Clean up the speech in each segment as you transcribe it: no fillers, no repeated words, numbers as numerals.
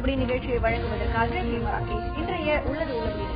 உள்ளபடி நிகழ்ச்சியை வழங்குவதற்காக ராகேஷ். இன்றைய உள்ளது உள்ளபடி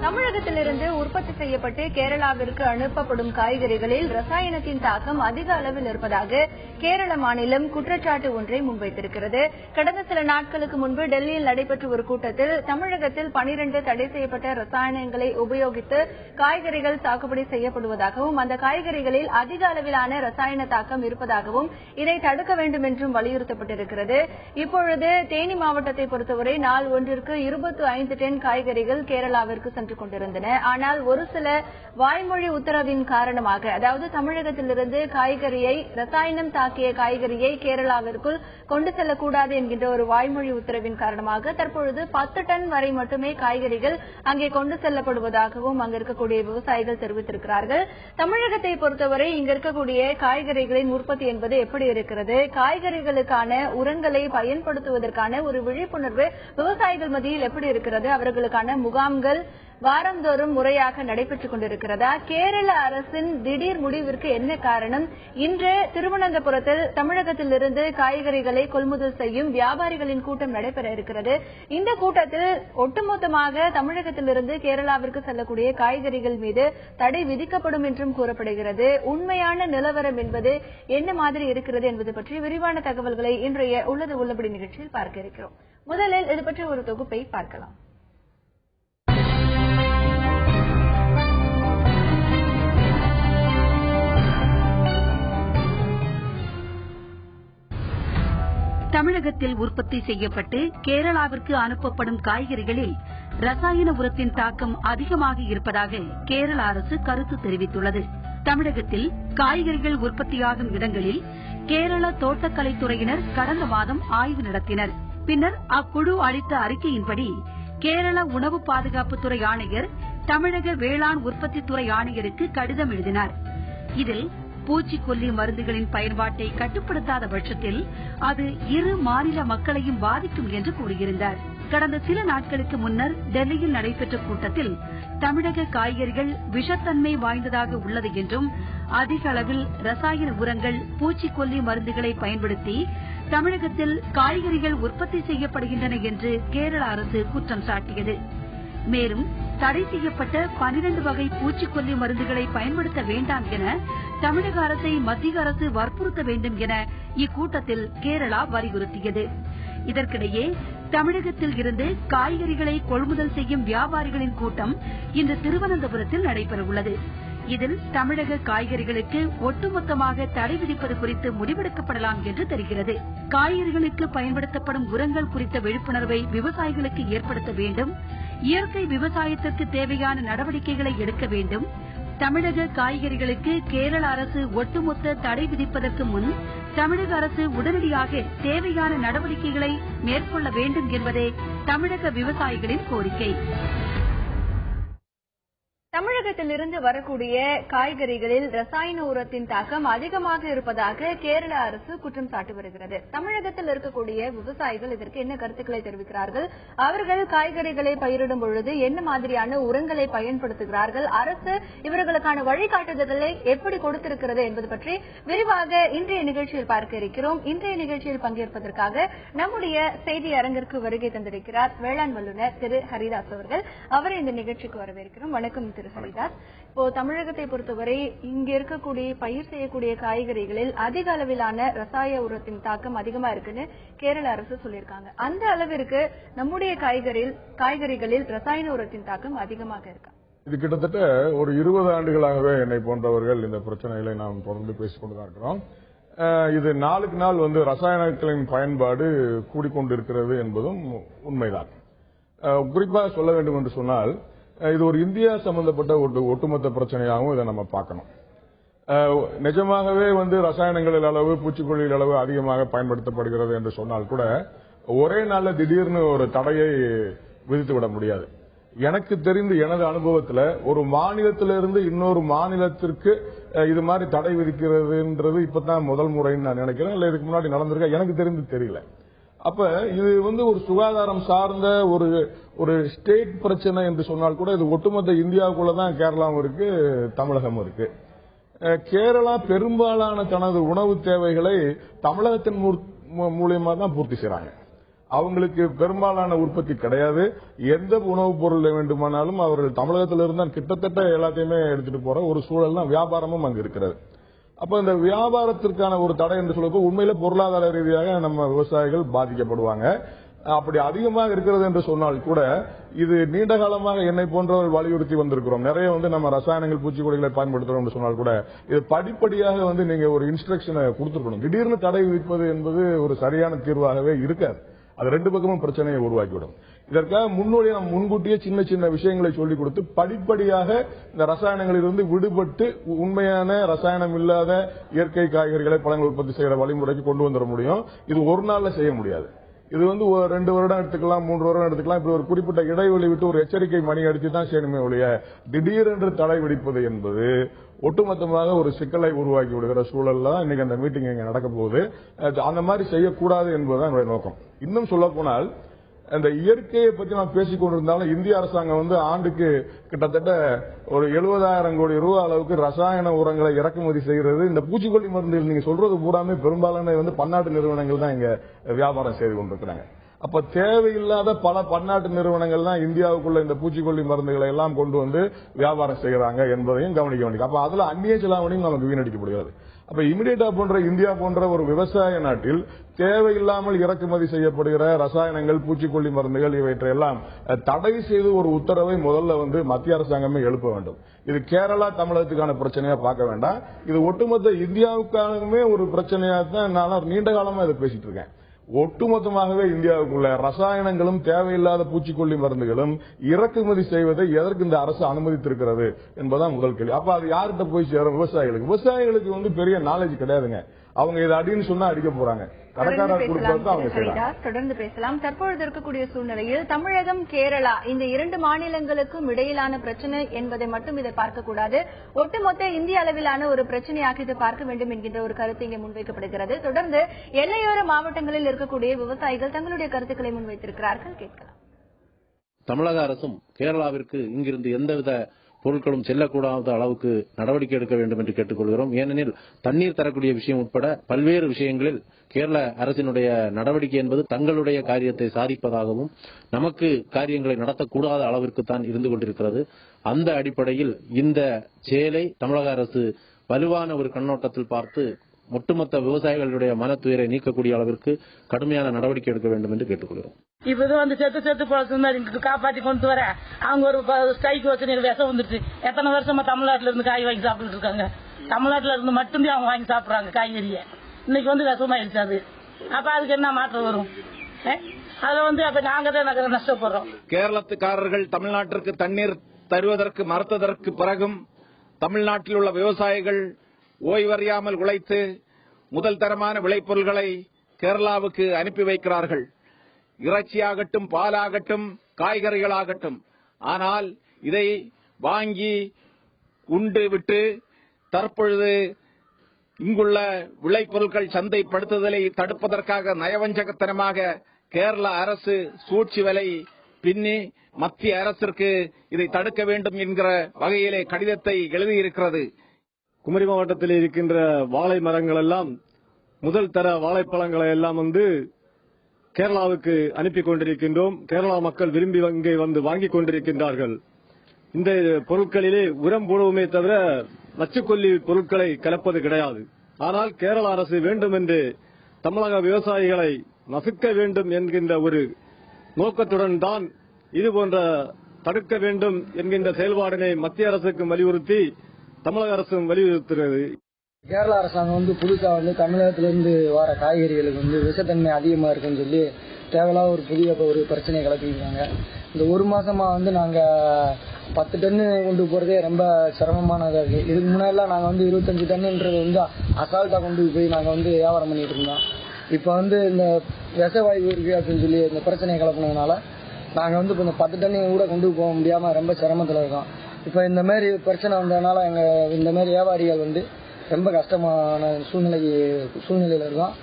தமிழகத்திலிருந்து உற்பத்தி செய்யப்பட்டு கேரளாவிற்கு அனுப்பப்படும் காய்கறிகளில் ரசாயனத்தின் தாக்கம் அதிக அளவில் இருப்பதாக கேரள மாநிலம் குற்றச்சாட்டு ஒன்றை முன்வைத்திருக்கிறது. கடந்த சில நாட்களுக்கு முன்பு டெல்லியில் நடைபெற்ற ஒரு கூட்டத்தில் தமிழகத்தில் 12 தடை செய்யப்பட்ட ரசாயனங்களை உபயோகித்து காய்கறிகள் சாகுபடி செய்யப்படுவதாகவும் அந்த காய்கறிகளில் அதிக அளவிலான ரசாயன தாக்கம் இருப்பதாகவும் இதை தடுக்க வேண்டும் என்றும் வலியுறுத்தப்பட்டிருக்கிறது. இப்பொழுது தேனி மாவட்டத்தை பொறுத்தவரை நாள் ஒன்றிற்கு 25 டன் காய்கறிகள் கேரளாவிற்கு சென்று கொண்டிருந்தன. ஆனால் ஒரு சில வாய்மொழி உத்தரவின் காரணமாக, அதாவது தமிழகத்திலிருந்து காய்கறியை ரசாயனம் தாக்கிய காய்கறியை கேரளாவிற்குள் கொண்டு செல்லக்கூடாது என்கின்ற ஒரு வாய்மொழி உத்தரவின் காரணமாக தற்பொழுது 10 டன் வரை மட்டுமே காய்கறிகள் அங்கே கொண்டு செல்லப்படுவதாகவும் அங்கு இருக்கக்கூடிய விவசாயிகள் தெரிவித்திருக்கிறார்கள். தமிழகத்தை பொறுத்தவரை இங்கு இருக்கக்கூடிய காய்கறிகளின் உற்பத்தி என்பது எப்படி இருக்கிறது, காய்கறிகளுக்கான உரங்களை பயன்படுத்துவதற்கான ஒரு விழிப்புணர்வு விவசாயிகள் மத்தியில் எப்படி இருக்கிறது, அவர்களுக்கான முகாம்கள் வாரந்தோறும் முறையாக நடைபெற்றுக் கொண்டிருக்கிறதா, கேரள அரசின் திடீர் முடிவிற்கு என்ன காரணம், இன்று திருவனந்தபுரத்தில் தமிழகத்திலிருந்து காய்கறிகளை கொள்முதல் செய்யும் வியாபாரிகளின் கூட்டம் நடைபெற இருக்கிறது. இந்த கூட்டத்தில் ஒட்டுமொத்தமாக தமிழகத்திலிருந்து கேரளாவிற்கு செல்லக்கூடிய காய்கறிகள் மீது தடை விதிக்கப்படும் என்றும் கூறப்படுகிறது. உண்மையான நிலவரம் என்பது என்ன மாதிரி இருக்கிறது என்பது பற்றி விரிவான தகவல்களை இன்றைய உள்ளது உள்ளபடி நிகழ்ச்சியில் பார்க்க இருக்கிறோம். முதலில் இது பற்றி ஒரு தொகுப்பை பார்க்கலாம். தமிழகத்தில் உற்பத்தி செய்யப்பட்டு கேரளாவிற்கு அனுப்பப்படும் காய்கறிகளில் ரசாயன உரத்தின் தாக்கம் அதிகமாக இருப்பதாக கேரள அரசு கருத்து தெரிவித்துள்ளது. தமிழகத்தில் காய்கறிகள் உற்பத்தியாகும் இடங்களில் கேரள தோட்டக்கலைத்துறையினர் கடந்த மாதம் ஆய்வு நடத்தினர். பின்னர் அக்குழு அளித்த அறிக்கையின்படி கேரள உணவு பாதுகாப்புத்துறை ஆணையர் தமிழக வேளாண் உற்பத்தித்துறை ஆணையருக்கு கடிதம் எழுதினார். இதில் பூச்சிக்கொல்லி மருந்துகளின் பயன்பாட்டை கட்டுப்படுத்தாத பட்சத்தில் அது இரு மாநில மக்களையும் பாதிக்கும் என்று கூறியிருந்தார். கடந்த சில நாட்களுக்கு முன்னர் டெல்லியில் நடைபெற்ற கூட்டத்தில் தமிழக காய்கறிகள் விஷத்தன்மை வாய்ந்ததாக உள்ளது என்றும் அதிக அளவில் ரசாயன உரங்கள் பூச்சிக்கொல்லி மருந்துகளை பயன்படுத்தி தமிழகத்தில் காய்கறிகள் உற்பத்தி செய்யப்படுகின்றன என்று கேரள அரசு குற்றம் சாட்டியது. மேலும் தடை செய்யப்பட்ட 12 வகை பூச்சிக்கொல்லி மருந்துகளை பயன்படுத்த வேண்டாம் என தமிழக அரசை மத்திய அரசு வற்புறுத்த வேண்டும் என இக்கூட்டத்தில் கேரளா வலியுறுத்தியது. இதற்கிடையே தமிழகத்தில் இருந்து காய்கறிகளை கொள்முதல் செய்யும் வியாபாரிகளின் கூட்டம் இன்று திருவனந்தபுரத்தில் நடைபெறவுள்ளது. இதில் தமிழக காய்கறிகளுக்கு ஒட்டுமொத்தமாக தடை விதிப்பது குறித்து முடிவெடுக்கப்படலாம் என்று தெரிகிறது. காய்கறிகளுக்கு பயன்படுத்தப்படும் உரங்கள் குறித்த விழிப்புணர்வை விவசாயிகளுக்கு ஏற்படுத்த வேண்டும், இயற்கை விவசாயத்திற்கு தேவையான நடவடிக்கைகளை எடுக்க வேண்டும், தமிழக காய்கறிகளுக்கு கேரள அரசு ஒட்டுமொத்த தடை விதிப்பதற்கு முன் தமிழக அரசு உடனடியாக தேவையான நடவடிக்கைகளை மேற்கொள்ள வேண்டும் என்பதே தமிழக விவசாயிகளின் கோரிக்கை. தமிழகத்திலிருந்து வரக்கூடிய காய்கறிகளில் ரசாயன உரத்தின் தாக்கம் அதிகமாக இருப்பதாக கேரள அரசு குற்றம் சாட்டி வருகிறது. தமிழகத்தில் இருக்கக்கூடிய விவசாயிகள் இதற்கு என்ன கருத்துக்களை தெரிவிக்கிறார்கள், அவர்கள் காய்கறிகளை பயிரிடும் பொழுது என்ன மாதிரியான உரங்களை பயன்படுத்துகிறார்கள், அரசு இவர்களுக்கான வழிகாட்டுதல்களை எப்படி கொடுத்திருக்கிறது என்பது பற்றி விரிவாக இன்றைய நிகழ்ச்சியில் பார்க்க இருக்கிறோம். இன்றைய நிகழ்ச்சியில் பங்கேற்பதற்காக நம்முடைய செய்தி அரங்கிற்கு வருகை தந்திருக்கிறார் வேளாண் வல்லுநர் திரு ஹரிதாஸ் அவர்கள். அவரை இந்த நிகழ்ச்சிக்கு வரவேற்கிறோம். வணக்கம் திரு ஹரிதாஸ். இப்போ தமிழகத்தை பொறுத்தவரை இங்க இருக்கக்கூடிய பயிர் செய்யக்கூடிய காய்கறிகளில் அதிக அளவிலான ரசாயன உரத்தின் தாக்கம் அதிகமா இருக்குன்னு கேரள அரசு சொல்லியிருக்காங்க. அந்த அளவிற்கு நம்முடைய காய்கறிகளில் ரசாயன உரத்தின் தாக்கம் அதிகமாக இருக்கா? இது கிட்டத்தட்ட ஒரு 20 ஆண்டுகளாகவே என்னை போன்றவர்கள் இந்த பிரச்சனைகளை நாம் தொடர்ந்து பேசிக் கொண்டுதான் இருக்கிறோம். இது நாளுக்கு நாள் ரசாயனங்களின் பயன்பாடு கூடிக்கொண்டிருக்கிறது என்பதும் உண்மைதான். குறிப்பாக சொல்ல வேண்டும் என்று சொன்னால், இது ஒரு இந்தியா சம்பந்தப்பட்ட ஒட்டுமொத்த பிரச்சனையாகவும் இதை நம்ம பார்க்கணும். நிஜமாகவே ரசாயனங்களின் அளவு பூச்சிக்கொல்லிகள் அளவு அதிகமாக பயன்படுத்தப்படுகிறது என்று சொன்னால் கூட ஒரே நாள்ல திடீர்னு ஒரு தடையை விதித்து விட முடியாது. எனக்கு தெரிந்து எனது அனுபவத்தில் ஒரு மாநிலத்திலிருந்து இன்னொரு மாநிலத்திற்கு இது மாதிரி தடை விதிக்கிறதுன்றது இப்பதான் முதல் முறைன்னு நான் நினைக்கிறேன். இல்ல இதுக்கு முன்னாடி நடந்திருக்கா எனக்கு தெரிந்து தெரியல. அப்ப இது ஒரு சுகாதாரம் சார்ந்த ஒரு ஸ்டேட் பிரச்சனை என்று சொன்னால் கூட இது ஒட்டுமொத்த இந்தியாவுக்குள்ளதான் கேரளாவும் இருக்கு, தமிழகமும் இருக்கு. கேரளா பெரும்பாலான தனது உணவு தேவைகளை தமிழகத்தின் மூலியமா தான் பூர்த்தி செய்றாங்க. அவங்களுக்கு பெரும்பாலான உற்பத்தி கிடையாது. எந்த உணவுப் பொருள் வேண்டுமானாலும் அவர்கள் தமிழகத்திலிருந்து கிட்டத்தட்ட எல்லாத்தையுமே எடுத்துட்டு போற ஒரு சூழல் தான், வியாபாரமும் அங்கு இருக்கிறது. அப்ப இந்த வியாபாரத்திற்கான ஒரு தடை என்று சொல்லும்போது உண்மையில பொருளாதார ரீதியாக நம்ம விவசாயிகள் பாதிக்கப்படுவாங்க. அப்படி அதிகமாக இருக்கிறது என்று சொன்னால் கூட இது நீண்ட காலமாக என்னை போன்றவர்கள் வலியுறுத்தி வந்திருக்கிறோம். நிறைய நம்ம ரசாயனங்கள் பூச்சிக்கொல்லிகளை பயன்படுத்துறோம் என்று சொன்னால் கூட இது படிப்படியாக நீங்க ஒரு இன்ஸ்ட்ரக்ஷனை கொடுத்துருக்கணும். திடீர்னு தடை விதிப்பது என்பது ஒரு சரியான தீர்வாகவே இருக்காது. அது ரெண்டு பக்கமும் பிரச்சனையை உருவாக்கிவிடும். இதற்காக முன்னோடியை நம்ம முன்கூட்டியே சின்ன சின்ன விஷயங்களை சொல்லிக் கொடுத்து படிப்படியாக இந்த ரசாயனங்களிலிருந்து விடுபட்டு உண்மையான ரசாயனம் இல்லாத இயற்கை காய்கறிகளை பழங்கள் உற்பத்தி செய்யற வழிமுறைக்கு கொண்டு வந்துட முடியும். இது ஒரு நாள்ல செய்ய முடியாது. இது 2 வருடம் எடுத்துக்கலாம், 3 வருடம் எடுத்துக்கலாம். இப்படி ஒரு குறிப்பிட்ட இடைவெளி விட்டு ஒரு எச்சரிக்கை மணி அடிச்சு தான் செய்யணுமே ஒழிய திடீரென்று தடை விதிப்பது என்பது ஒட்டுமொத்தமாக ஒரு சிக்கலை உருவாக்கி விடுகிற சூழல்ல இன்னைக்கு அந்த மீட்டிங் இங்க நடக்க போகுது. அந்த மாதிரி செய்யக்கூடாது என்பதுதான் என்னுடைய நோக்கம். இன்னும் சொல்ல போனால் அந்த இயற்கையை பத்தி நான் பேசிக் கொண்டிருந்தாலும் இந்திய அரசாங்கம் ஆண்டுக்கு கிட்டத்தட்ட ஒரு 70,000 கோடி ரூபாய் அளவுக்கு ரசாயன உரங்களை இறக்குமதி செய்கிறது. இந்த பூச்சிக்கொல்லி மருந்துகள் நீங்க சொல்றது பூராமே பெரும்பாலான பன்னாட்டு நிறுவனங்கள் தான் இங்க வியாபாரம் செய்து கொண்டிருக்கிறாங்க. அப்ப தேவையில்லாத பல பன்னாட்டு நிறுவனங்கள் தான் இந்தியாவுக்குள்ள இந்த பூச்சிக்கொல்லி மருந்துகளை எல்லாம் கொண்டு வியாபாரம் செய்யறாங்க என்பதையும் கவனிக்க வேண்டியது. அப்ப அதுல அந்நிய செலாவணியும் நமக்கு வீணடிக்கப்படுகிறது. அப்ப இமிடியேட்டா போன்ற இந்தியா போன்ற ஒரு விவசாய நாட்டில் தேவையில்லாமல் இறக்குமதி செய்யப்படுகிற ரசாயனங்கள், பூச்சிக்கொல்லி மருந்துகள் இவற்றையெல்லாம் தடை செய்து ஒரு உத்தரவை முதல்ல மத்திய அரசாங்கமே எழுப்ப வேண்டும். இது கேரளா தமிழகத்துக்கான பிரச்சனையா பார்க்க வேண்டாம். இது ஒட்டுமொத்த இந்தியாவுக்காகவே ஒரு பிரச்சனையா தான் நான் நீண்ட காலமா இதை பேசிட்டு இருக்கேன். ஒட்டுமொத்தமாகவே இந்தியாவுக்குள்ள ரசாயனங்களும் தேவையில்லாத பூச்சிக்கொல்லி மருந்துகளும் இறக்குமதி செய்வதை எதற்கு இந்த அரசு அனுமதித்திருக்கிறது என்பதுதான் முதல் கேள்வி. அப்ப அது யார்கிட்ட போய் சேரும்? விவசாயிகளுக்கு பெரிய நாலேஜ் கிடையாதுங்க. அவங்க இதை அடின்னு சொன்னா அடிக்க போறாங்க. கடைக்காரர் கொடுப்பது அவங்க செய்யலாம். தொடர்ந்து பேசலாம். தற்பொழுது இருக்கக்கூடிய சூழ்நிலையில் தமிழகம், கேரளா இந்த 2 மாநிலங்களுக்கும் இடையிலான பிரச்சனை என்பதை மட்டும் இதை பார்க்கக்கூடாது, ஒட்டுமொத்த இந்திய அளவிலான ஒரு பிரச்சனையாக இதை பார்க்க வேண்டும் என்கின்ற ஒரு கருத்து இங்கே முன்வைக்கப்படுகிறது. தொடர்ந்து எல்லையோர மாவட்டங்களில் இருக்கக்கூடிய விவசாயிகள் தங்களுடைய கருத்துக்களை முன்வைத்திருக்கிறார்கள். கேட்கலாம். தமிழக அரசும் கேரளாவிற்கு இங்கிருந்து எந்தவித பொருட்களும் செல்லக்கூடாத அளவுக்கு நடவடிக்கை எடுக்க வேண்டும் என்று கேட்டுக்கொள்கிறோம். ஏனெனில் தண்ணீர் தரக்கூடிய விஷயம் உட்பட பல்வேறு விஷயங்களில் கேரள அரசினுடைய நடவடிக்கை என்பது தங்களுடைய காரியத்தை சாதிப்பதாகவும் நமக்கு காரியங்களை நடத்தக்கூடாத அளவிற்கு தான் இருந்து கொண்டிருக்கிறது. அந்த அடிப்படையில் இந்த செயலை தமிழக அரசு வலுவான ஒரு கண்ணோட்டத்தில் பார்த்து ஒட்டுமொத்த விவசாயிகளுடைய மனத்துயரை நீக்கக்கூடிய அளவிற்கு கடுமையான நடவடிக்கை எடுக்க வேண்டும் என்று கேட்டுக்கொள்கிறோம். இப்ப செத்து பழசு காப்பாற்றி கொண்டு வர அவங்க ஒரு ஸ்ட்ரைக் வச்சு விஷம் வந்துருச்சு. எத்தனை வருஷமா தமிழ்நாட்டில இருந்து காய் வாங்கி சாப்பிட்டு இருக்காங்க. தமிழ்நாட்டில இருந்து மட்டும்தான் அவங்க வாங்கி சாப்பிடுறாங்க காய்கறியை. இன்னைக்கு விஷமாயிருச்சு. அது அப்ப அதுக்கு என்ன மாற்றம் வரும்? அதுல அப்ப நாங்க தான் நஷ்டப்படுறோம். கேரளத்துக்காரர்கள் தமிழ்நாட்டிற்கு தண்ணீர் தருவதற்கு மறுத்ததற்கு பிறகும் தமிழ்நாட்டில் உள்ள விவசாயிகள் ஓய்வறியாமல் உழைத்து முதல் தரமான விளைபொருள்களை கேரளாவுக்கு அனுப்பி வைக்கிறார்கள். இறைச்சியாகட்டும், பாலாகட்டும், காய்கறிகளாகட்டும். ஆனால் இதை வாங்கி உண்டு விட்டு தற்பொழுது இங்குள்ள விளைபொருட்கள் சந்தைப்படுத்துதலை தடுப்பதற்காக நயவஞ்சகத்தனமாக கேரள அரசு சூழ்ச்சி வலை பின்னி மத்திய அரசிற்கு இதை தடுக்க வேண்டும் என்கிற வகையிலே கடிதத்தை எழுதியிருக்கிறது. குமரி மாவட்டத்தில் இருக்கின்ற வாழை மரங்கள் எல்லாம் முதல் தர வாழைப்பழங்களை எல்லாம் கேரளாவுக்கு அனுப்பி கொண்டிருக்கின்றோம். கேரளா மக்கள் விரும்பி இங்கே வாங்கிக் கொண்டிருக்கின்றார்கள். இந்த பொருட்களிலே உரம் போடுவோமே தவிர நச்சுக்கொல்லி பொருட்களை கலப்பது கிடையாது. ஆனால் கேரள அரசு வேண்டும் என்று தமிழக விவசாயிகளை நசுக்க வேண்டும் என்கின்ற ஒரு நோக்கத்துடன் தான் இதுபோன்ற தடுக்க வேண்டும் என்கின்ற செயல்பாடினை மத்திய அரசுக்கு வலியுறுத்தி தமிழக அரசும் வலியுறுத்துகிறது. கேரள அரசாங்கம் புதுசா தமிழகத்திலிருந்து வர காய்கறிகளுக்கு விஷத்தன்மை அதிகமா இருக்குன்னு சொல்லி தேவையில்லாத ஒரு புதிய ஒரு பிரச்சனையை கிளப்பிக்கிறாங்க. இந்த ஒரு மாசமா நாங்க 10 டன்னு கொண்டு போறதே ரொம்ப சிரமமானதா இருக்கு. இதுக்கு முன்னாடிலாம் நாங்க 25 டன்னுன்றது அசால்ட்டா கொண்டு போய் நாங்க வியாபாரம் பண்ணிட்டு இருந்தோம். இப்ப இந்த விஷவாயு இருக்கு அப்படின்னு சொல்லி இந்த பிரச்சனையை கிளப்பினதுனால நாங்க இப்ப இந்த 10 டன்னு கூட கொண்டு போக முடியாம ரொம்ப சிரமத்துல இருக்கோம். இப்ப இந்த மாதிரி பிரச்சனை வந்ததுனால இந்த மாதிரி வியாபாரிகள் ரொம்ப கஷ்டமான சூழ்நிலையில இருக்கோம்.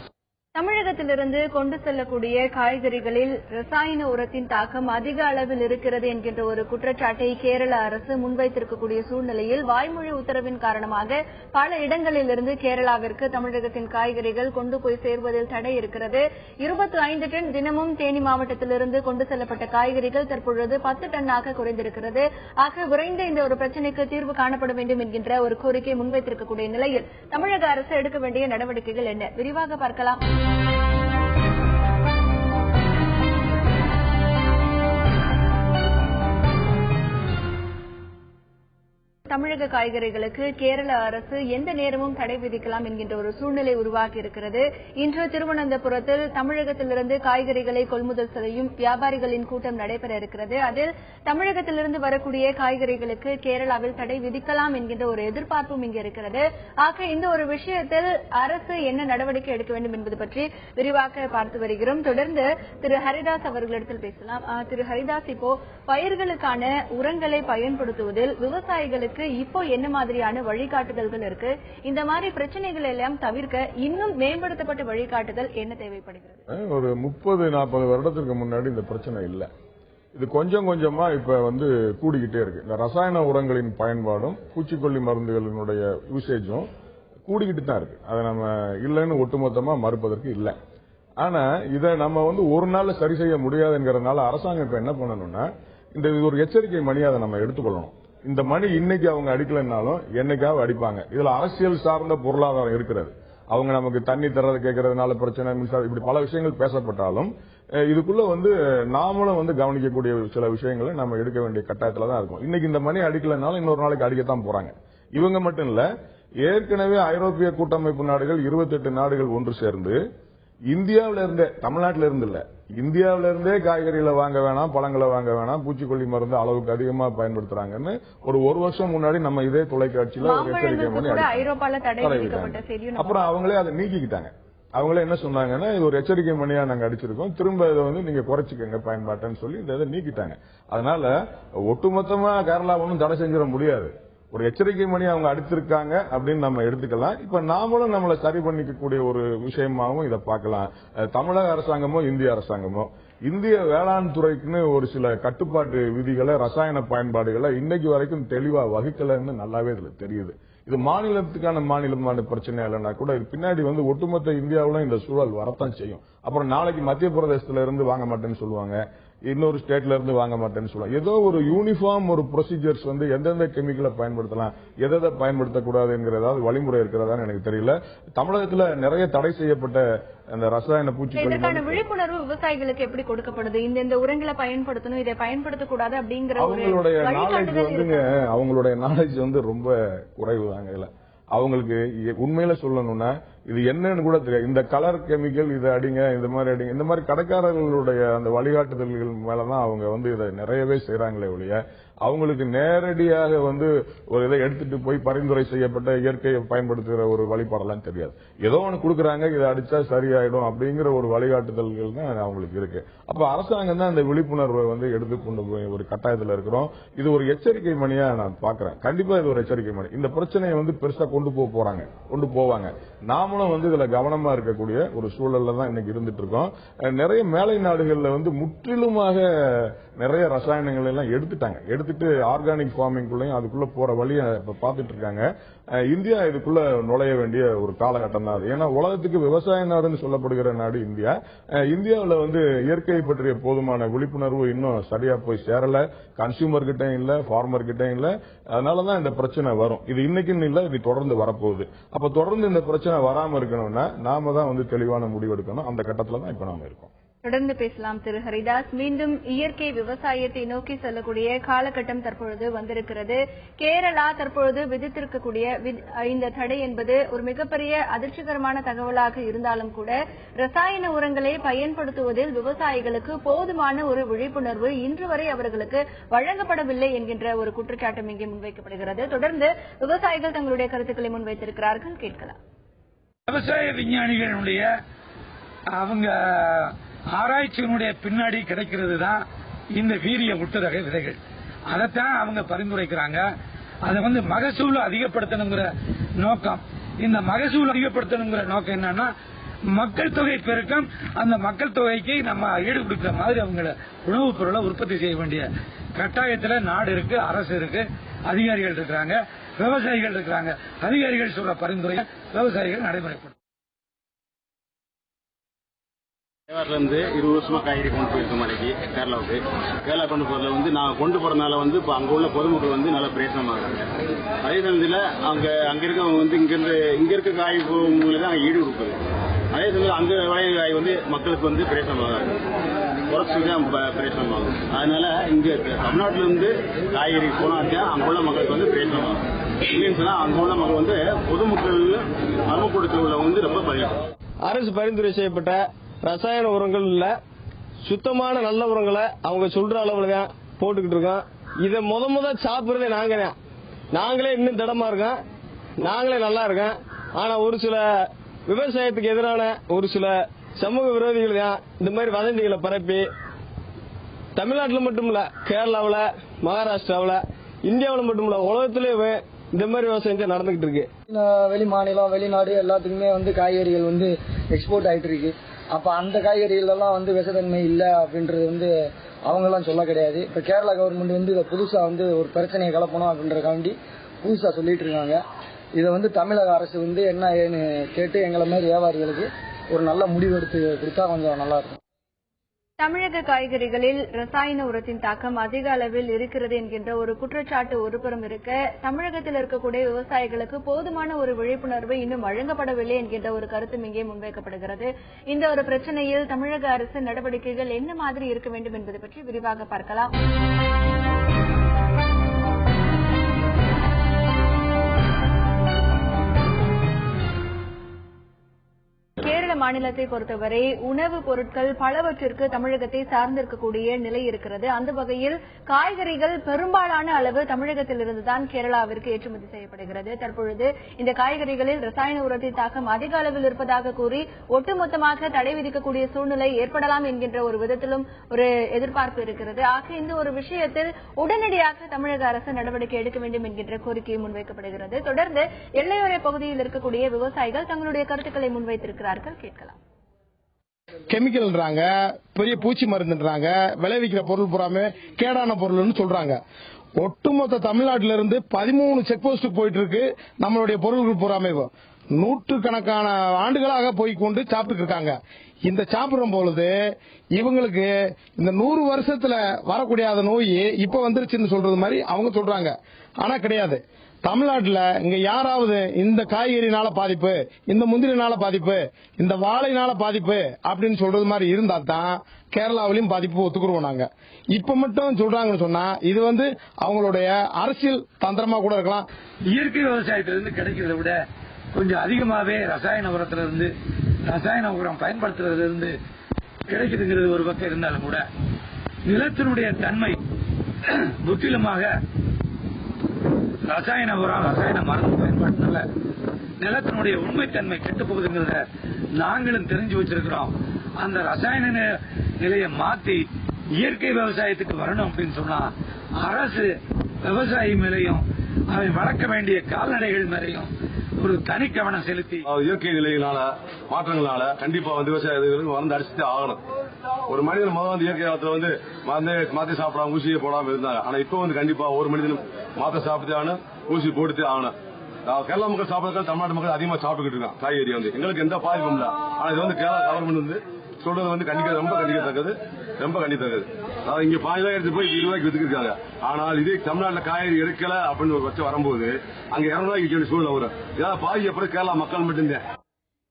தமிழகத்திலிருந்து கொண்டு செல்லக்கூடிய காய்கறிகளில் ரசாயன உரத்தின் தாக்கம் அதிக அளவில் இருக்கிறது என்கின்ற ஒரு குற்றச்சாட்டை கேரள அரசு முன்வைத்திருக்கக்கூடிய சூழ்நிலையில் வாய்மொழி உத்தரவின் காரணமாக பல இடங்களிலிருந்து கேரளாவிற்கு தமிழகத்தின் காய்கறிகள் கொண்டு போய் சேர்வதில் தடை இருக்கிறது. 25 டன் தினமும் தேனி மாவட்டத்திலிருந்து கொண்டு செல்லப்பட்ட காய்கறிகள் தற்பொழுது 10 டன்னாக குறைந்திருக்கிறது. ஆக விரைந்த இந்த ஒரு பிரச்சினைக்கு தீர்வு காணப்பட வேண்டும் என்கின்ற ஒரு கோரிக்கை முன்வைத்திருக்கக்கூடிய நிலையில் தமிழக அரசு எடுக்க வேண்டிய நடவடிக்கைகள் என்ன? விரிவாக பார்க்கலாம். தமிழக காய்கறிகளுக்கு கேரள அரசு எந்த நேரமும் தடை விதிக்கலாம் என்கின்ற ஒரு சூழ்நிலை உருவாகி இருக்கிறது. இன்று திருவனந்தபுரத்தில் தமிழகத்திலிருந்து காய்கறிகளை கொள்முதல் செய்யும் வியாபாரிகளின் கூட்டம் நடைபெற இருக்கிறது. அதில் தமிழகத்திலிருந்து வரக்கூடிய காய்கறிகளுக்கு கேரளாவில் தடை விதிக்கலாம் என்கின்ற ஒரு எதிர்பார்ப்பும் இங்கு இருக்கிறது. ஆக இந்த ஒரு விஷயத்தில் அரசு என்ன நடவடிக்கை எடுக்க வேண்டும் என்பது பற்றி விரிவாக பார்த்து வருகிறோம். தொடர்ந்து திரு ஹரிதாஸ் அவர்களிடத்தில் பேசலாம். திரு ஹரிதாஸ், இப்போ பயிர்களுக்கான உரங்களை பயன்படுத்துவதில் விவசாயிகளுக்கு இப்போ என்ன மாதிரியான வழிகாட்டுதல்கள் இருக்கு? இந்த மாதிரி பிரச்சனைகள் எல்லாம் தவிர்க்க இன்னும் மேம்படுத்தப்பட்ட வழிகாட்டுதல் என்ன தேவைப்படுகிறது? ஒரு 30-40 வருடத்திற்கு முன்னாடி இந்த பிரச்சனை இல்ல. இது கொஞ்சம் கொஞ்சமா இப்ப கூடிக்கிட்டே இருக்கு. இந்த ரசாயன உரங்களின் பயன்பாடும் பூச்சிக்கொல்லி மருந்துகளினுடைய யூசேஜும் கூடிக்கிட்டு தான் இருக்கு. அதை நம்ம இல்லைன்னு ஒட்டுமொத்தமா மறுப்பதற்கு இல்லை. ஆனா இதை நம்ம ஒரு நாள்ல சரி செய்ய முடியாதுங்கிறதுனால அரசாங்கம் இப்ப என்ன பண்ணணும்னா, இது ஒரு எச்சரிக்கை மணி, அதை நம்ம எடுத்துக்கொள்ளணும். இந்த மணி இன்னைக்கு அவங்க அடிக்கலன்னாலும் என்னைக்காவது அடிப்பாங்க. இதுல அரசியல் சார்ந்த பொருளாதாரம் இருக்கிறது. அவங்க நமக்கு தண்ணி தர்றது கேட்கறதுனால பிரச்சனை, மின்சாரம், இப்படி பல விஷயங்கள் பேசப்பட்டாலும் இதுக்குள்ள நாமளும் கவனிக்கக்கூடிய சில விஷயங்களை நம்ம எடுக்க வேண்டிய கட்டாயத்துல தான் இருக்கும். இன்னைக்கு இந்த மணி அடிக்கலனாலும் இன்னொரு நாளைக்கு அடிக்கத்தான் போறாங்க. இவங்க மட்டும் இல்ல, ஏற்கனவே ஐரோப்பிய கூட்டமைப்பு நாடுகள் 28 நாடுகள் ஒன்று சேர்ந்து இந்தியாவில இருந்தே, தமிழ்நாட்டில இருந்து இல்ல, இந்தியாவில இருந்தே காய்கறிகளை வாங்க வேணாம், பழங்களை வாங்க வேணாம், பூச்சிக்கொல்லி மருந்து அளவுக்கு அதிகமா பயன்படுத்துறாங்கன்னு ஒரு வருஷம் முன்னாடி நம்ம இதே தொலைக்காட்சியில ஒரு எச்சரிக்கை பண்ணி அப்புறம் அவங்களே அதை நீக்கிக்கிட்டாங்க. அவங்களே என்ன சொன்னாங்கன்னா, இது ஒரு எச்சரிக்கை மணியா நாங்க அடிச்சிருக்கோம், திரும்ப இதை நீங்க குறைச்சிக்கங்க பயன்பாட்டன்னு சொல்லி இதை நீக்கிட்டாங்க. அதனால ஒட்டுமொத்தமா கேரளா ஒன்றும் தடை செஞ்சிட முடியாது. ஒரு எச்சரிக்கை மணி அவங்க அடிச்சிருக்காங்க அப்படின்னு நம்ம எடுத்துக்கலாம். இப்ப நாமளும் நம்மளை சரி பண்ணிக்கக்கூடிய ஒரு விஷயமாவும் இதை பார்க்கலாம். தமிழக அரசாங்கமோ இந்திய அரசாங்கமோ இந்திய வேளாண் துறைக்குன்னு ஒரு சில கட்டுப்பாட்டு விதிகளை, ரசாயன பயன்பாடுகளை இன்னைக்கு வரைக்கும் தெளிவா வகுக்கலன்னு நல்லாவே இதுல தெரியுது. இது மாநிலத்துக்கான மாநிலமான பிரச்சனை இல்லைன்னா கூட இது பின்னாடி ஒட்டுமொத்த இந்தியாவிலும் இந்த சூழல் வரத்தான் செய்யும். அப்புறம் நாளைக்கு மத்திய பிரதேசத்துல இருந்து வாங்க மாட்டேன்னு சொல்லுவாங்க, இன்னொரு ஸ்டேட்ல இருந்து வாங்க மாட்டேன்னு சொல்லுவாங்க. ஏதோ ஒரு யூனிஃபார்ம் ஒரு ப்ரொசீஜர்ஸ் எந்தெந்த கெமிக்கலை பயன்படுத்தலாம், எதை பயன்படுத்தக்கூடாதுங்கிற ஏதாவது வழிமுறை இருக்கிறதான்னு எனக்கு தெரியல. தமிழகத்துல நிறைய தடை செய்யப்பட்ட அந்த ரசாயன பூச்சிக்கொல்லி விழிப்புணர்வு விவசாயிகளுக்கு எப்படி கொடுக்கப்படுது? இந்த உரங்களை பயன்படுத்தணும், இதை பயன்படுத்தக்கூடாது அப்படிங்கிற அவங்களுடைய நாலேஜ் ரொம்ப குறைவு தாங்க. இல்ல அவங்களுக்கு உண்மையில சொல்லணும்னா இது என்னன்னு கூட தெரியாது. இந்த கலர் கெமிக்கல் இதை அடிங்க, இந்த மாதிரி அடிங்க, இந்த மாதிரி கடைக்காரர்களுடைய அந்த வழிகாட்டுதல்கள் மேலதான் அவங்க இதை நிறையவே செய்யறாங்களே ஒழிய அவங்களுக்கு நேரடியாக ஒரு இதை எடுத்துட்டு போய் பரிந்துரை செய்யப்பட்ட இயற்கையை பயன்படுத்துகிற ஒரு வழிபாடெல்லாம் தெரியாது. ஏதோ ஒன்று கொடுக்குறாங்க, இதை அடிச்சா சரியாயிடும் அப்படிங்கிற ஒரு வழிகாட்டுதல்கள் தான் அவங்களுக்கு இருக்கு. அப்ப அரசாங்கம் தான் இந்த விழிப்புணர்வை எடுத்துக்கொண்டு போய் ஒரு கட்டாயத்தில் இருக்கிறோம். இது ஒரு எச்சரிக்கை மணியா நான் பாக்குறேன். கண்டிப்பா இது ஒரு எச்சரிக்கை மணி. இந்த பிரச்சனையை பெருசா கொண்டு போவாங்க. நாமளும் இதுல கவனமா இருக்கக்கூடிய ஒரு சூழல்ல தான் இன்னைக்கு இருந்துட்டு இருக்கோம். நிறைய மேலை நாடுகள்ல முற்றிலுமாக நிறைய ரசாயனங்கள் எல்லாம் எடுத்துட்டு ஆர்கானிக் ஃபார்மிங்குள்ளயும் அதுக்குள்ள போற வழியை இப்ப பாத்துட்டு இருக்காங்க. இந்தியா இதுக்குள்ள நுழைய வேண்டிய ஒரு காலகட்டம் தான் அது. ஏன்னா உலகத்துக்கு விவசாய நாடுன்னு சொல்லப்படுகிற நாடு இந்தியா. இந்தியாவில் இயற்கை பற்றிய போதுமான விழிப்புணர்வு இன்னும் சரியா போய் சேரல. கன்சியூமர் கிட்டையும் இல்ல, ஃபார்மர் கிட்டையும் இல்ல. அதனாலதான் இந்த பிரச்சனை வரும். இது இன்னைக்குன்னு இல்ல, இது தொடர்ந்து வரப்போகுது. அப்ப தொடர்ந்து இந்த பிரச்சனை வராம இருக்கணும்னா நாம தான் தெளிவான முடிவெடுக்கணும். அந்த கட்டத்துல தான் இப்ப நாம இருக்கோம். தொடர்ந்து பேசலாம் திரு ஹரிதாஸ். மீண்டும் இயற்கை விவசாயத்தை நோக்கி செல்லக்கூடிய காலகட்டம் தற்பொழுது வந்திருக்கிறது. கேரளா தற்பொழுது விதித்திருக்கக்கூடிய இந்த தடை என்பது ஒரு மிகப்பெரிய அதிர்ச்சிகரமான தகவலாக இருந்தாலும் கூட ரசாயன உரங்களை பயன்படுத்துவதில் விவசாயிகளுக்கு போதுமான ஒரு விழிப்புணர்வு இன்று வரை அவர்களுக்கு வழங்கப்படவில்லை என்கின்ற ஒரு குற்றச்சாட்டும் இங்கே முன்வைக்கப்படுகிறது. தொடர்ந்து விவசாயிகள் தங்களுடைய கருத்துக்களை முன்வைத்திருக்கிறார்கள், கேட்கலாம். விவசாய விஞ்ஞானிகளுடைய அவங்க ஆராய்ச்சியினுடைய பின்னாடி கிடைக்கிறது தான் இந்த வீரிய ஒட்டுரக விதைகள். அதைத்தான் அவங்க பரிந்துரைக்கிறாங்க. அதை மகசூல் அதிகப்படுத்தணுங்கிற நோக்கம். இந்த மகசூல் அதிகப்படுத்தணுங்கிற நோக்கம் என்னன்னா, மக்கள் தொகை பெருக்கம், அந்த மக்கள் தொகைக்கு நம்ம ஈடு கொடுக்கிற மாதிரி அவங்கள உணவுப் பொருளை உற்பத்தி செய்ய வேண்டிய கட்டாயத்தில் நாடு இருக்கு, அரசு இருக்கு, அதிகாரிகள் இருக்கிறாங்க, விவசாயிகள் இருக்கிறாங்க. அதிகாரிகள் சொல்ற பரிந்துரை விவசாயிகள் நடைமுறைப்படும். இருந்து 20 வருஷமா காய்கறி கொண்டு போயிருக்கோம் மலைக்கு கேரளாவுக்கு. கேரளா கொண்டு போறதுல நாங்க கொண்டு போறதுனால இப்ப அங்க உள்ள பொதுமக்கள் நல்ல பிரயோஜனமாகறாங்க. அதே சமயத்தில் அங்க இருக்கவங்க இங்க இருக்க காய் தான் அங்க ஈடு கொடுக்குது. அதே சமயம் அங்க விளைய காய் மக்களுக்கு பிரயோஜனமாகாது, குறைச்சுதான் பிரயோஜனமாகும். அதனால இங்க தமிழ்நாட்டில இருந்து காய்கறி போனாச்சும் அங்க உள்ள மக்களுக்கு பிரயோஜனமாகும். இல்லைன்னு சொன்னா அங்க உள்ள மக்கள் பொதுமக்கள் மர்மக்கூடத்தில் உள்ள ரொம்ப பயன். அரசு பரிந்துரை செய்யப்பட்ட ரசாயன உரங்கள் இல்ல, சுத்தமான நல்ல உரங்களை அவங்க சொல்ற அளவுல தான் போட்டுக்கிட்டு இருக்கோம். இதை முத சாப்பிடுறதே நாங்களே இன்னும் திடமா இருக்கோம், நாங்களே நல்லா இருக்கோம். ஆனா ஒரு சில விவசாயத்துக்கு எதிரான ஒரு சில சமூக விரோதிகள் தான் இந்த மாதிரி வதந்திகளை பரப்பி தமிழ்நாட்டில் மட்டும் இல்ல, கேரளாவில், மகாராஷ்டிராவில், இந்தியாவில் மட்டும் இல்ல, உலகத்திலேயே இந்த மாதிரி விவசாயம் நடந்துகிட்டு இருக்கு. வெளி மாநிலம், வெளிநாடு எல்லாத்துக்குமே காய்கறிகள் எக்ஸ்போர்ட் ஆயிட்டு இருக்கு. அப்ப அந்த காய்கறிகள் எல்லாம் விஷத்தன்மை இல்ல அப்படின்றது அவங்க எல்லாம் சொல்ல கிடையாது. இப்ப கேரளா கவர்மெண்ட் இதை புதுசா ஒரு பிரச்சனையை கலப்பணும் அப்படின்றதுக்காண்டி புதுசா சொல்லிட்டு இருக்காங்க. இதை தமிழக அரசு என்ன ஏன்னு கேட்டு எங்களை மாதிரி வியாபாரிகளுக்கு ஒரு நல்ல முடிவு எடுத்து கொடுத்தா கொஞ்சம் நல்லா இருக்கும். தமிழக காய்கறிகளில் ரசாயன உரத்தின் தாக்கம் அதிக அளவில் இருக்கிறது என்கின்ற ஒரு குற்றச்சாட்டு ஒருபுறம் இருக்க, தமிழகத்தில் இருக்கக்கூடிய விவசாயிகளுக்கு போதுமான ஒரு விழிப்புணர்வு இன்னும் வழங்கப்படவில்லை என்கின்ற ஒரு கருத்தும் இங்கே முன்வைக்கப்படுகிறது. இந்த ஒரு பிரச்சனையில் தமிழக அரசு நடவடிக்கைகள் என்ன மாதிரி இருக்க வேண்டும் என்பது பற்றி விரிவாக பார்க்கலாம். கேரள மாநிலத்தை பொறுத்தவரை உணவுப் பொருட்கள் பலவற்றிற்கு தமிழகத்தை சார்ந்திருக்கக்கூடிய நிலை இருக்கிறது. அந்த வகையில் காய்கறிகள் பெரும்பாலான அளவு தமிழகத்திலிருந்துதான் கேரளாவிற்கு ஏற்றுமதி செய்யப்படுகிறது. தற்பொழுது இந்த காய்கறிகளில் ரசாயன உரத்தின் தாக்கம் அதிக அளவில் இருப்பதாக கூறி ஒட்டுமொத்தமாக தடை விதிக்கக்கூடிய சூழ்நிலை ஏற்படலாம் என்கின்ற ஒரு விதத்திலும் ஒரு எதிர்பார்ப்பு இருக்கிறது. ஆக இந்த ஒரு விஷயத்தில் உடனடியாக தமிழக அரசு நடவடிக்கை எடுக்க வேண்டும் என்கின்ற கோரிக்கை முன்வைக்கப்படுகிறது. தொடர்ந்து எல்லையோர பகுதியில் இருக்கக்கூடிய விவசாயிகள் தங்களுடைய கருத்துக்களை முன்வைத்திருக்கிறார்கள். கேட்கலாம். கெமிக்கல்ன்றாங்க, பெரிய பூச்சி மருந்துன்றாங்க, விளைவிக்கிற பொருள் பூராமே கேடான பொருள்னு சொல்றாங்க. ஒட்டுமொத்த தமிழ்நாட்டில இருந்து 13 செக் போஸ்ட் போயிட்டு இருக்கு. நம்மளுடைய பொருள்கள் பூராமே நூற்றுக்கணக்கான ஆண்டுகளாக போய்கொண்டு சாப்பிட்டு இருக்காங்க. இந்த சாப்பிடும் பொழுது இவங்களுக்கு இந்த 100 வருஷத்துல வரக்கூடிய நோய் இப்ப வந்துருச்சுன்னு சொல்றது மாதிரி அவங்க சொல்றாங்க. ஆனா கிடையாது. தமிழ்நாட்டில் இங்க யாராவது இந்த காய்கறினால பாதிப்பு, இந்த முந்திரினால பாதிப்பு, இந்த வாழைனால பாதிப்பு அப்படின்னு சொல்றது மாதிரி இருந்தா தான் கேரளாவிலையும் பாதிப்பு ஒத்துக்குருவோம். நாங்க இப்ப மட்டும் சொல்றாங்கன்னு சொன்னா இது அவங்களுடைய அரசியல் தந்திரமா கூட இருக்கலாம். இயற்கை விவசாயத்திலிருந்து கிடைக்கிறத விட கொஞ்சம் அதிகமாவே ரசாயன உரத்திலிருந்து, ரசாயன உரம் பயன்படுத்துறதுல கிடைக்குதுங்கிறது ஒரு பக்கம் இருந்தாலும் கூட நிலத்தினுடைய தன்மை முற்றிலுமாக ரசாயன உரம், ரசாயன மருந்து பயன்பாட்டினால நிலத்தினுடைய உண்மைத்தன்மை கெட்டு போகுதுங்கிறத நாங்களும் தெரிஞ்சு வச்சிருக்கிறோம். அந்த ரசாயன நிலையை மாத்தி இயற்கை விவசாயத்துக்கு வரணும் அப்படின்னு சொன்னா அரசு விவசாயி மேலையும் அதை வளர்க்க வேண்டிய கால்நடைகள் மேலையும் ஒரு தனி கவனம் செலுத்தி இயற்கை நிலையினால மாற்றங்களால கண்டிப்பா விவசாயிகளுக்கு அடிச்சுட்டே ஆகணும். ஒரு மனிதன் முதல் இயற்கை காலத்துல மாத்தி சாப்பிடாம ஊசியை போடாம இருந்தாங்க. ஆனா இப்ப கண்டிப்பா ஒரு மனிதனும் மாத்த சாப்பிட்டே ஆகணும், ஊசி போட்டுட்டே ஆகணும். கேரளா மக்கள் சாப்பிடறதுக்கு தமிழ்நாட்டு மக்கள் அதிகமா சாப்பிட்டுக்கிட்டு இருக்காங்க. காய்கறி எங்களுக்கு எந்த பாதிப்பும் இல்ல. ஆனா இது கேரளா கவர்மெண்ட் சொல்றது ரொம்ப கண்டிக்கத்தக்கது, ரொம்ப கண்டித்தக்கது. அதாவது இங்க 5 எடுத்து போய் 20 ரூபாய்க்கு வித்துக்கிருக்காங்க. ஆனால் இதே தமிழ்நாட்டில் காய்கறி எடுக்கல அப்படின்னு வச்சு வரும்போது அங்க 200 ரூபாய்க்கு விற்க வேண்டிய சூழ்நிலை வரும். ஏதாவது பாதிக்கப்பட கேரளா மக்கள் மட்டும்தான்.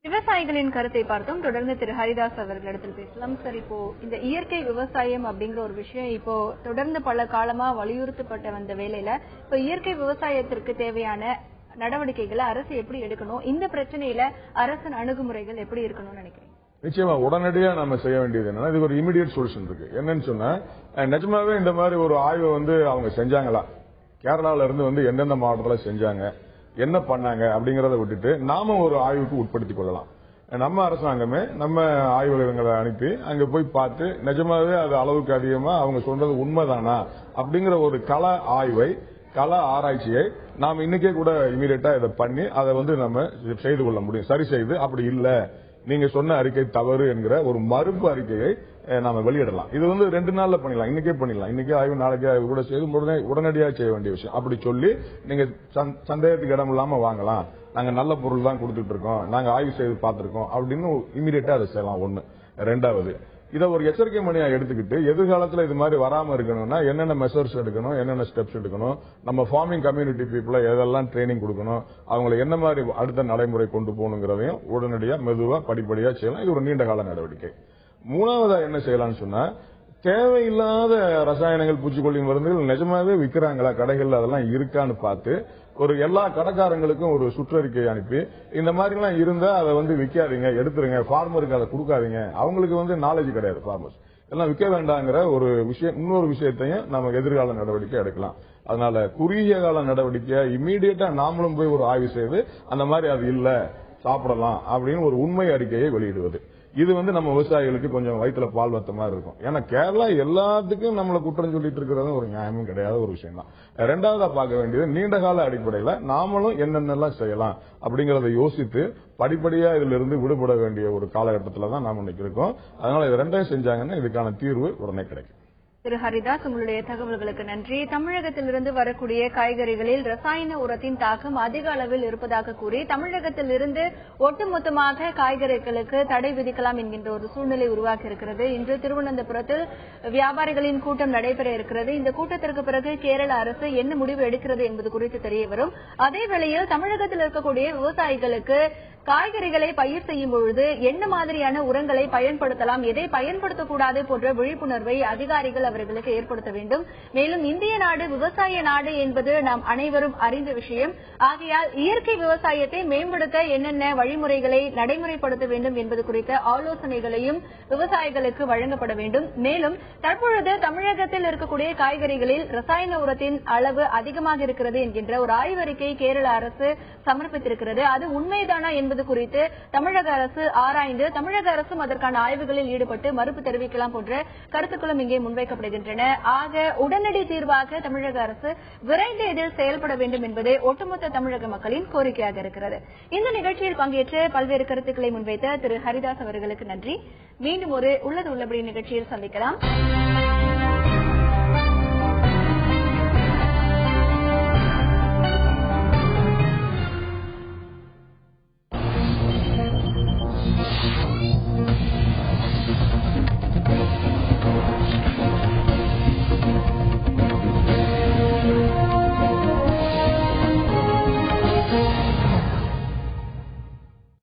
விவசாயிகளின் கருத்தை பார்த்தோம். தொடர்ந்து திரு ஹரிதாஸ் அவர்களிடத்தில் பேசலாம். சார், இப்போ இந்த இயற்கை விவசாயம் அப்படிங்கிற ஒரு விஷயம் இப்போ தொடர்ந்து பல காலமா வலியுறுத்தப்பட்ட வந்த வேளையில இப்ப இயற்கை விவசாயத்திற்கு தேவையான நடவடிக்கைகளை அரசு எப்படி எடுக்கணும், இந்த பிரச்சனையில அரசின் அணுகுமுறைகள் எப்படி இருக்கணும்னு நினைக்கிறீங்க? நிச்சயமா உடனடியா நம்ம செய்ய வேண்டியது என்னன்னா, இதுக்கு ஒரு இமிடியட் சொல்யூஷன் இருக்கு. என்னன்னு சொன்னா, நிஜமாவே இந்த மாதிரி ஒரு ஆய்வை அவங்க செஞ்சாங்களா, கேரளால இருந்து எந்தெந்த மாவட்டத்தில் செஞ்சாங்க, என்ன பண்ணாங்க அப்படிங்கறத விட்டுட்டு நாம ஒரு ஆய்வுக்கு உட்படுத்திக் கொள்ளலாம். நம்ம அரசாங்கமே நம்ம ஆய்வகங்களை அனுப்பி அங்க போய் பார்த்து நிஜமாவே அது அளவுக்கு அதிகமா அவங்க சொல்றது உண்மைதானா அப்படிங்கிற ஒரு கள ஆராய்ச்சியை நாம் இன்னைக்கே கூட இமீடியட்டா இதை பண்ணி அதை நம்ம செய்து கொள்ள முடியும். சரி செய்து அப்படி இல்ல நீங்க சொன்ன அறிக்கை தவறு என்கிற ஒரு மறுப்பு அறிக்கையை நாம வெளியிடலாம். இது 2 நாள்ல பண்ணிடலாம், இன்னைக்கே பண்ணிடலாம். இன்னைக்கே ஆய்வு நாளைக்கே ஆய்வு கூட செய்து உடனடியாக செய்ய வேண்டிய விஷயம். அப்படி சொல்லி நீங்க சந்தேகத்துக்கு இடம் இல்லாம வாங்கலாம், நாங்க நல்ல பொருள் தான் கொடுத்துட்டு இருக்கோம், நாங்க ஆய்வு செய்து பார்த்திருக்கோம் அப்படின்னு இமீடியட்டா அதை செய்யலாம். ஒண்ணு. ரெண்டாவது, இதை ஒரு எச்சரிக்கை மணியா எடுத்துக்கிட்டு எதிர்காலத்துல இது மாதிரி வராம இருக்கணும்னா என்னென்ன மெஷர்ஸ் எடுக்கணும், என்னென்ன ஸ்டெப்ஸ் எடுக்கணும், நம்ம ஃபார்மிங் கம்யூனிட்டி பீப்புளை எதெல்லாம் ட்ரைனிங் கொடுக்கணும், அவங்களை என்ன மாதிரி அடுத்த நடைமுறை கொண்டு போகணுங்கிறதையும் உடனடியா மெதுவா படிப்படியா செய்யலாம். இது ஒரு நீண்ட கால நடவடிக்கை. மூணாவதா என்ன செய்யலாம்னு சொன்னா, தேவையில்லாத ரசாயனங்கள், பூச்சிக்கொல்லி மருந்துகள் நிஜமாவே விற்கிறாங்களா கடைகள்ல, அதெல்லாம் இருக்கான்னு பார்த்து ஒரு எல்லா கடைக்காரங்களுக்கும் ஒரு சுற்றறிக்கை அனுப்பி இந்த மாதிரி எல்லாம் இருந்தா அதை விற்காதீங்க, எடுத்துருங்க, ஃபார்மருக்கு அதை கொடுக்காதீங்க. அவங்களுக்கு நாலேஜ் கிடையாது, ஃபார்மர்ஸ் எல்லாம் விற்க வேண்டாங்கிற ஒரு விஷயம். இன்னொரு விஷயத்தையும் நம்ம எதிர்கால நடவடிக்கை எடுக்கலாம். அதனால குறுகிய கால நடவடிக்கையா இம்மீடியட்டா நாமளும் போய் ஒரு ஆய்வு செய்து அந்த மாதிரி அது இல்ல சாப்பிடலாம் அப்படின்னு ஒரு உண்மை அறிக்கையை வெளியிடுவது. இது நம்ம விவசாயிகளுக்கு கொஞ்சம் வயிற்றுல பால் வத்த மாதிரி இருக்கும். ஏன்னா கேரளா எல்லாத்துக்கும் நம்மளை குற்றம் சொல்லிட்டு இருக்கிறது ஒரு நியாயமும் கிடையாத ஒரு விஷயம் தான். ரெண்டாவதா பார்க்க வேண்டியது, நீண்ட கால அடிப்படையில நாமளும் என்னென்னலாம் செய்யலாம் அப்படிங்கறத யோசித்து படிப்படியா இதுல இருந்து விடுபட வேண்டிய ஒரு காலகட்டத்தில் தான் நாம இன்னைக்கு இருக்கோம். அதனால இது ரெண்டையும் செஞ்சாங்கன்னா இதுக்கான தீர்வு உடனே கிடைக்கும். திரு ஹரிதாஸ், உங்களுடைய தகவல்களுக்கு நன்றி. தமிழகத்திலிருந்து வரக்கூடிய காய்கறிகளில் ரசாயன உரத்தின் தாக்கம் அதிக அளவில் இருப்பதாக கூறி தமிழகத்திலிருந்து ஒட்டுமொத்தமாக காய்கறிகளுக்கு தடை விதிக்கலாம் என்கின்ற ஒரு சூழ்நிலை உருவாக்கி இருக்கிறது. இன்று திருவனந்தபுரத்தில் வியாபாரிகளின் கூட்டம் நடைபெற இருக்கிறது. இந்த கூட்டத்திற்கு பிறகு கேரள அரசு என்ன முடிவு எடுக்கிறது என்பது குறித்து தெரிய வரும். அதே வேளையில் தமிழகத்தில் இருக்கக்கூடிய விவசாயிகளுக்கு காய்கறிகளை பயிர் செய்யும் பொழுது என்ன மாதிரியான உரங்களை பயன்படுத்தலாம், எதை பயன்படுத்தக்கூடாது போன்ற விழிப்புணர்வை அதிகாரிகள் அவர்களுக்கு ஏற்படுத்த வேண்டும். மேலும் இந்திய நாடு விவசாய நாடு என்பது நாம் அனைவரும் அறிந்த விஷயம். ஆகையால் இயற்கை விவசாயத்தை மேம்படுத்த என்னென்ன வழிமுறைகளை நடைமுறைப்படுத்த வேண்டும் என்பது குறித்த ஆலோசனைகளையும் விவசாயிகளுக்கு வழங்கப்பட வேண்டும். மேலும் தற்பொழுது தமிழகத்தில் இருக்கக்கூடிய காய்கறிகளில் ரசாயன உரத்தின் அளவு அதிகமாக இருக்கிறது என்கின்ற ஒரு ஆய்வறிக்கை கேரள அரசு சமர்ப்பித்திருக்கிறது. அது உண்மைதானா என்பது குறித்து தமிழக அரசு ஆராய்ந்து தமிழக அரசும் அதற்கான ஆய்வுகளில் ஈடுபட்டு மறுப்பு தெரிவிக்கலாம் போன்ற கருத்துக்களும் இங்கே முன்வைக்கப்படுகின்றன. ஆக உடனடி தீர்வாக தமிழக அரசு விரைந்து இதில் செயல்பட வேண்டும் என்பது ஒட்டுமொத்த தமிழக மக்களின் கோரிக்கையாக இருக்கிறது. இந்த நிகழ்ச்சியில் பங்கேற்று பல்வேறு கருத்துக்களை முன்வைத்த திரு ஹரிதாஸ் அவர்களுக்கு நன்றி. மீண்டும் ஒரு உள்ளது உள்ளபடி நிகழ்ச்சியில் சந்திக்கலாம்.